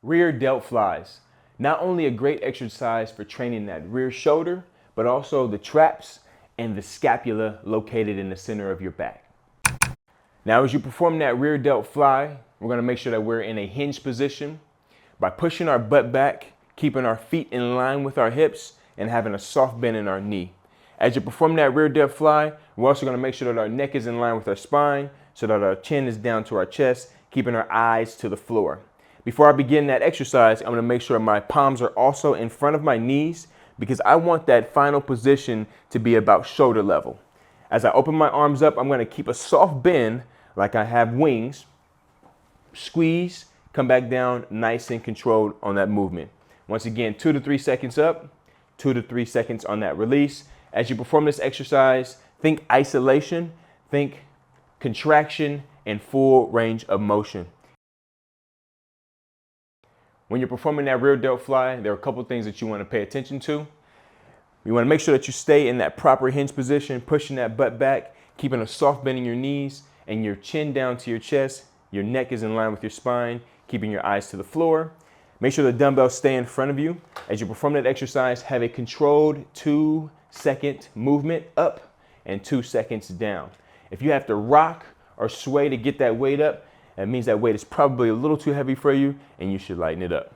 Rear delt flies. Not only a great exercise for training that rear shoulder, but also the traps and the scapula located in the center of your back. Now, as you perform that rear delt fly, we're gonna make sure that we're in a hinge position by pushing our butt back, keeping our feet in line with our hips, and having a soft bend in our knee. As you perform that rear delt fly, we're also gonna make sure that our neck is in line with our spine so that our chin is down to our chest, keeping our eyes to the floor. Before I begin that exercise, I'm gonna make sure my palms are also in front of my knees because I want that final position to be about shoulder level. As I open my arms up, I'm gonna keep a soft bend like I have wings, squeeze, come back down, nice and controlled on that movement. Once again, 2 to 3 seconds up, 2 to 3 seconds on that release. As you perform this exercise, think isolation, think contraction, and full range of motion. When you're performing that rear delt fly, there are a couple things that you want to pay attention to. You want to make sure that you stay in that proper hinge position, pushing that butt back, keeping a soft bend in your knees and your chin down to your chest. Your neck is in line with your spine, keeping your eyes to the floor. Make sure the dumbbells stay in front of you. As you perform that exercise, have a controlled 2-second movement up and 2 seconds down. If you have to rock or sway to get that weight up, that means that weight is probably a little too heavy for you and you should lighten it up.